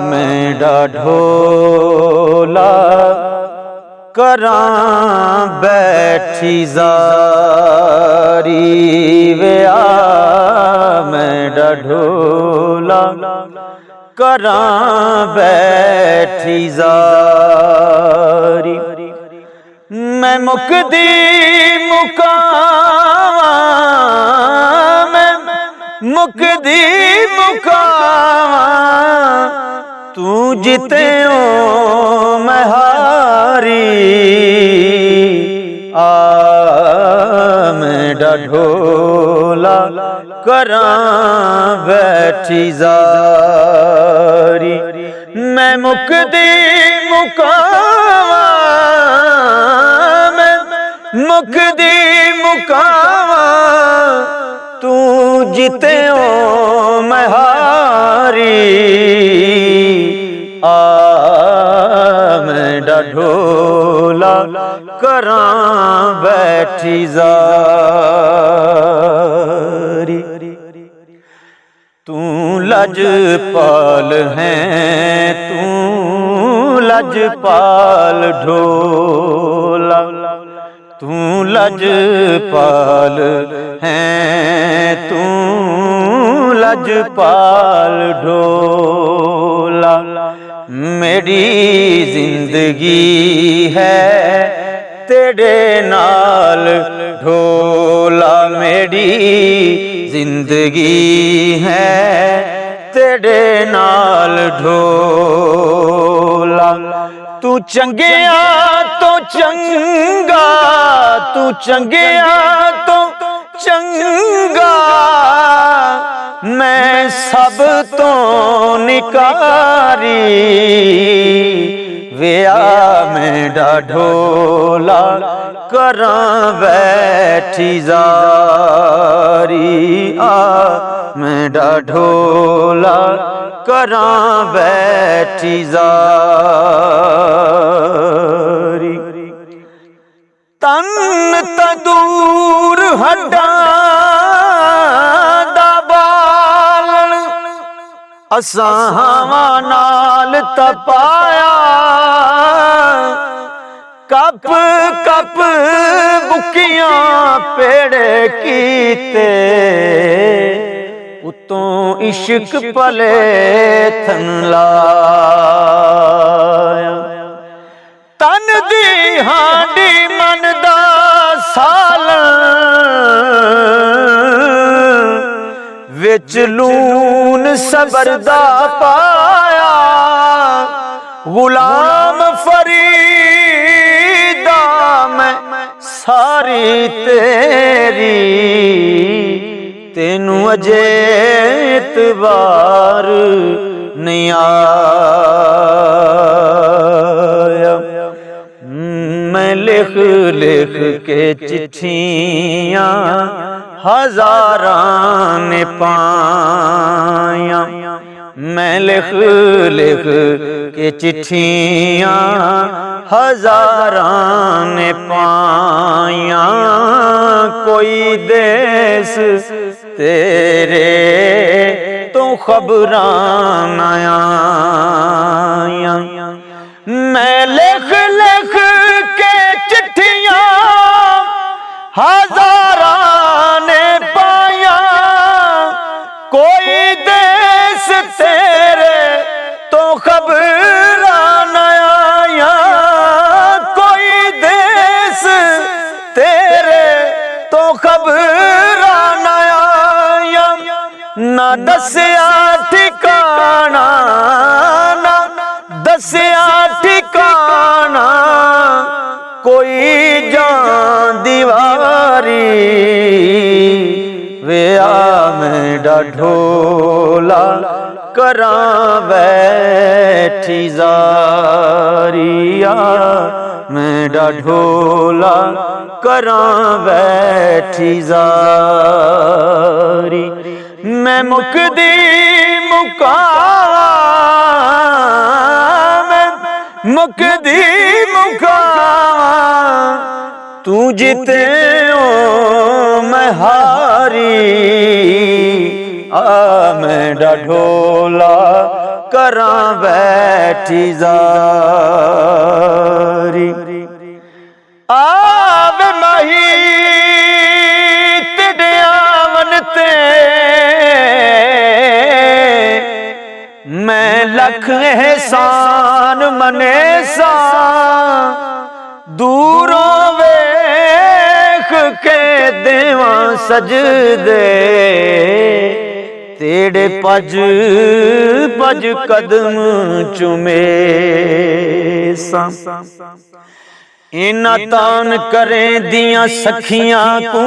मैं ढोला करां बैठी ज़ारी वे मैं ढोला करां बैठी ज़ारी। मैं मुकदी मुकावां, मैं मुकदी मुकावां, तू जिते ओ मैं हारी। मैं ढोला करां बैठी ज़ारी। मैं मुकदी मुकावां, मैं मुकदी मुकावां, तू जिते ओ मैं हारी। मैं ढोला करां बैठी ज़ारी। तू लजपाल है, तू लजपाल ढोला, तू लजपाल है, तू लजपाल ढोला। मेरी जिंदगी है तेरे नाल ढोला, मेरी जिंदगी है तेरे नाल ढोला। तू चंगिया तो चंगा, तू चंगिया तो चंगा, मैं सब तो निकारी। वे मैं ढोला करां बैठी ज़ारी। मैं ढोला करां बैठी ज़ारी। तन तदूर हड्डां दा बालण असां हवां नाल तपाया। कप कप बुकियां पेड़े कीते, उतों इश्क पले थन लाया। तन दी हांडी मन दा सालन, विच लून सबर दा पाया। गुलाम फरीदा मैं सारी तेरी, तेनू अजे इतबार नहीं आया। मैं लिख लिख के चिट्ठियां हज़ारां ने पाया। मैं लिख लिख के चिट्ठियां हज़ारां ने पाया। कोई देश तेरे तो खबरां न आया। मैं लिख लिख के चिट्ठियां हज़ारां ने पाया। कोई देश तेरे तो खबरां न आया। कोई देश तेरे तो खबरां न आया। ना दस्या ठिकाना, ना दस्या ठिकाना, कोई जान दीवारी। वे मैं ढोला करां बैठी ज़ारी। मैं ढोला करां बैठी ज़ारी। मैं मुकदी मुकावां, मैं मुकदी मुकावां, तू जिते ओ मैं हारी। आ मैं ढोला करा बैठी जारी। आवे माही तिड़ियावन ते मैं लख एहसान मने सा दूरों वेख के देवा सजदे तेरे पज पज कदम चुमे सा। इना तान करें दियां सखियां को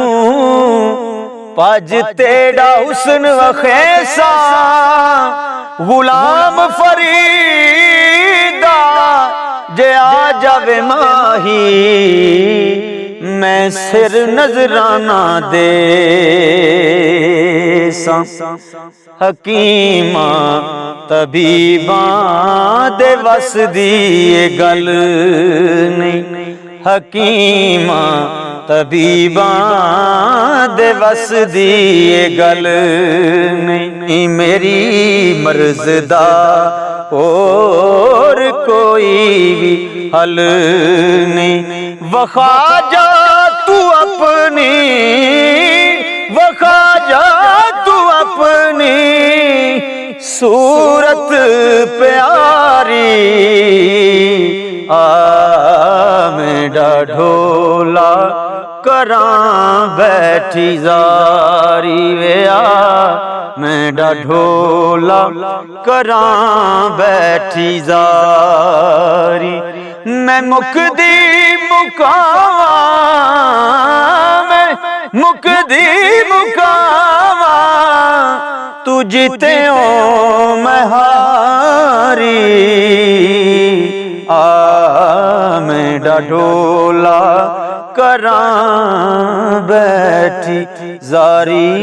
पज तेरा हुस्न वखेसा गुलाम फरीदा जे आ जावे माही मैं सिर नजराना दे सा। हकीमा तबीबा दे वस दी गल नहीं हकीमा तबीबा दे वस दी गल नहीं मेरी मर्ज़दा और कोई भी हल नहीं। वखा जा तू अपनी वखा जा तू अपनी सूरत प्यारी आ मेरा ढोला करां बैठी जारी वे आ मेरा ढोला करां बैठी जारी। मैं मुकदी मुकावा मैं मुकदी मुकावा तू जीते ओ मैं हारी आ मेरा ढोला करां बैठी जारी।